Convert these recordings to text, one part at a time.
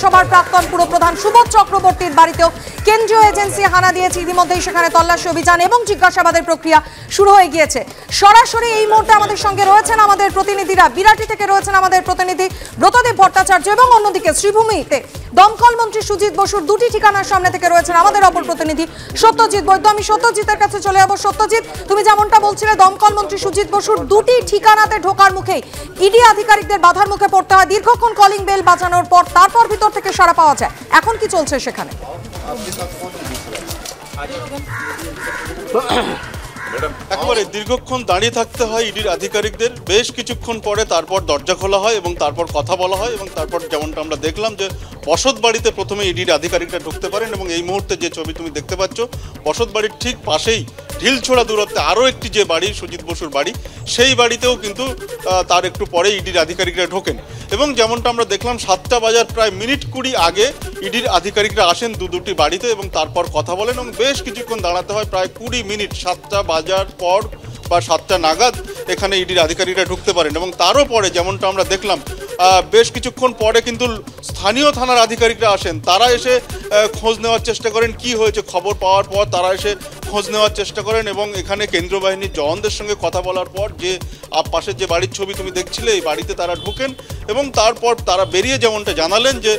পুরসভার প্রাক্তন পুরপ্রধান সুবোধ চক্রবর্তীর বাড়িতেও কেন্দ্রীয় এজেন্সি হানা দিয়েছে। ইতিমধ্যেই সেখানে তল্লাশি অভিযান এবং জিজ্ঞাসাবাদের প্রক্রিয়া শুরু হয়ে গিয়েছে। সরাসরি এই মুহূর্তে আমাদের সঙ্গে রয়েছেন আমাদের প্রতিনিধিরা। বিরাটি থেকে রয়েছেন আমাদের প্রতিনিধি ব্রতদেব ভট্টাচার্য এবং অন্যদিকে শ্রীভূমিতে দমকল মন্ত্রী সুজিত বসুর দুটি ঠিকানার সামনে থেকে রয়েছেন আমাদের অপর প্রতিনিধি সত্যজিৎ বৈদ্য। আমি সত্যজিতের কাছে চলে যাব। সত্যজিৎ, তুমি যেমনটা বলছিলে দমকল মন্ত্রী সুজিত বসুর দুটি ঠিকানাতে ঢোকার মুখেই ইডি আধিকারিকদের বাধার মুখে পড়তে হয়। দীর্ঘক্ষণ কলিং বেল বাজানোর পর তারপর ভিতর থেকে সাড়া পাওয়া যায়। এখন কি চলছে সেখানে? একবারে দীর্ঘক্ষণ দাঁড়িয়ে থাকতে হয় ইডির আধিকারিকদের। বেশ কিছুক্ষণ পরে তারপর দরজা খোলা হয় এবং তারপর কথা বলা হয় এবং তারপর যেমনটা আমরা দেখলাম যে বসত বাড়িতে প্রথমে ইডির আধিকারিকরা ঢুকতে পারেন এবং এই মুহূর্তে যে ছবি তুমি দেখতে পাচ্ছ বসত বাড়ির ঠিক পাশেই ঢিলছোড়া দূরত্বে আরও একটি যে বাড়ি সুজিত বসুর বাড়ি, সেই বাড়িতেও কিন্তু তার একটু পরে ইডির আধিকারিকরা ঢোকেন এবং যেমনটা আমরা দেখলাম 7টা বাজার প্রায় মিনিট 20 আগে ইডির আধিকারিকরা আসেন দুটি বাড়িতে এবং তারপর কথা বলেন এবং বেশ কিছুক্ষণ দাঁড়াতে হয়, প্রায় 20 মিনিট। 7টা বাজার পর বা 7টা নাগাদ এখানে ইডির আধিকারিকরা ঢুকতে পারেন এবং তারও পরে যেমনটা আমরা দেখলাম বেশ কিছুক্ষণ পরে কিন্তু স্থানীয় থানার আধিকারিকরা আসেন। তারা এসে খোঁজ নেওয়ার চেষ্টা করেন কি হয়েছে। খবর পাওয়ার পর তারা এসে খোঁজ নেওয়ার চেষ্টা করেন এবং এখানে কেন্দ্রীয় বাহিনীর জওয়ানদের সঙ্গে কথা বলার পর যে পাশের যে বাড়ির ছবি তুমি দেখছিলে এই বাড়িতে তারা ঢুকেন এবং তারপর তারা বেরিয়ে যেমনটা জানালেন যে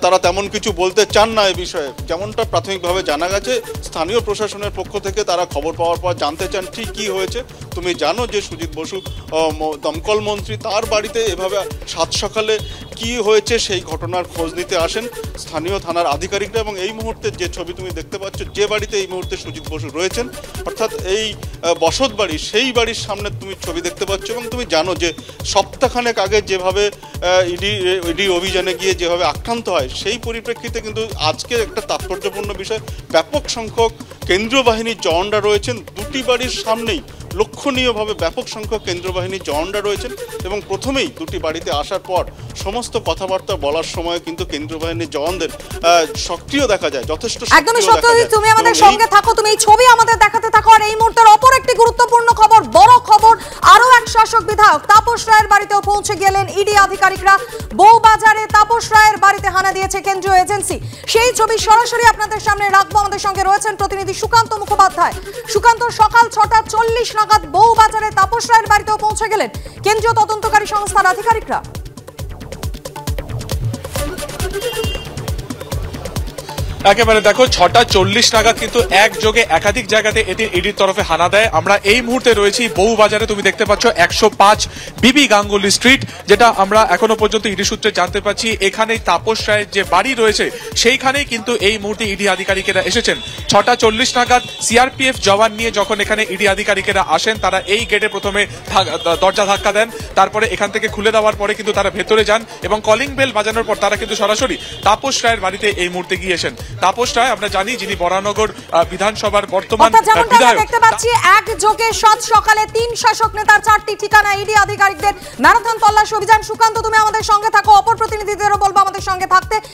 তারা তেমন কিছু বলতে চান না এ বিষয়ে। যেমনটা প্রাথমিকভাবে জানা গেছে স্থানীয় প্রশাসনের পক্ষ থেকে তারা খবর পাওয়ার পর জানতে চান ঠিক কী হয়েছে। তুমি জানো যে সুজিত বসু দমকল মন্ত্রী, তার বাড়িতে এভাবে সাত সকালে কি হয়েছে সেই ঘটনার খোঁজ নিতে আসেন স্থানীয় থানার আধিকারিকরা এবং এই মুহূর্তে যে ছবি তুমি দেখতে পাচ্ছ যে বাড়িতে এই মুহূর্তে সুজিত বসু রয়েছেন অর্থাৎ এই বসত বাড়ি, সেই বাড়ির সামনে তুমি ছবি দেখতে পাচ্ছ এবং তুমি জানো যে সপ্তাহখানেক আগে যেভাবে ইডি অভিযানে গিয়ে যেভাবে আক্রান্ত হয় সেই পরিপ্রেক্ষিতে কিন্তু আজকে একটা তাৎপর্যপূর্ণ বিষয়, ব্যাপক সংখ্যক কেন্দ্রীয় বাহিনীর জওয়ানরা রয়েছেন দুটি বাড়ির সামনেই। লক্ষণীয়ভাবে ব্যাপক সংখ্যক কেন্দ্রীয় বাহিনীর জওয়ানরা রয়েছেন এবং প্রথমেই দুটি বাড়িতে আসার পর সমস্ত কথাবার্তা বলার সময় কিন্তু কেন্দ্রীয় বাহিনীর জওয়ানদের সক্রিয় দেখা যায়, যথেষ্ট একদমই সত্য। তুমি আমাদের সঙ্গে থাকো, তুমি এই ছবি আমাদের দেখাতে থাকো। আর এই মুহূর্তের অপর একটি গুরুত্বপূর্ণ খবর, বড় খবর, আরো এক শাসক বিধায়ক তাপস রায়ের বাড়িতেও পৌঁছে গেলেন ইডি আধিকারিকরা। বউবাজারে তাপস রায়ের বাড়িতে হানা দিয়েছে কেন্দ্রীয় এজেন্সি। সেই ছবি সরাসরি আপনাদের সামনে রাখবো। আমাদের সঙ্গে রয়েছেন প্রতিনিধি সুকান্ত মুখোপাধ্যায়। সুকান্ত, সকাল 6টা 40 নাগাদ বউবাজারে তাপস রায়ের বাড়িতেও পৌঁছে গেলেন কেন্দ্রীয় তদন্তকারী সংস্থার আধিকারিকরা। একেবারে দেখো 6টা 40 নাগাদ কিন্তু একযোগে একাধিক জায়গাতে ইডির তরফে হানা দেয়। আমরা এই মুহূর্তে রয়েছি বউবাজারে। তুমি দেখতে পাচ্ছ 105 বিবি গাঙ্গুলি স্ট্রিট, যেটা আমরা এখনো পর্যন্ত ইডি সূত্রে জানতে পারছি এখানেই তাপস রায়ের যে বাড়ি রয়েছে সেইখানেই কিন্তু এই মুহূর্তে ইডি আধিকারিকেরা এসেছেন। 6টা 40 নাগাদ সিআরপিএফ জওয়ান নিয়ে যখন এখানে ইডি আধিকারিকেরা আসেন তারা এই গেটে প্রথমে দরজা ধাক্কা দেন, তারপরে এখান থেকে খুলে দেওয়ার পরে কিন্তু তারা ভেতরে যান এবং কলিং বেল বাজানোর পর তারা কিন্তু সরাসরি তাপস রায়ের বাড়িতে এই মুহূর্তে গিয়েছেন। তাপস রায় আমরা জানি যিনি বরানগর বিধানসভার বর্তমান বিধায়ক। দেখতে পাচ্ছি একযোগে সাত সকালে 3 শাসক নেতার 4টি ঠিকানা ইডি আধিকারিকদের ম্যারাথন তল্লাশি অভিযান। সুকান্ত, তুমি আমাদের সঙ্গে থাকো, অপর প্রতিনিধিদেরও বলবো আমাদের সঙ্গে থাকতে।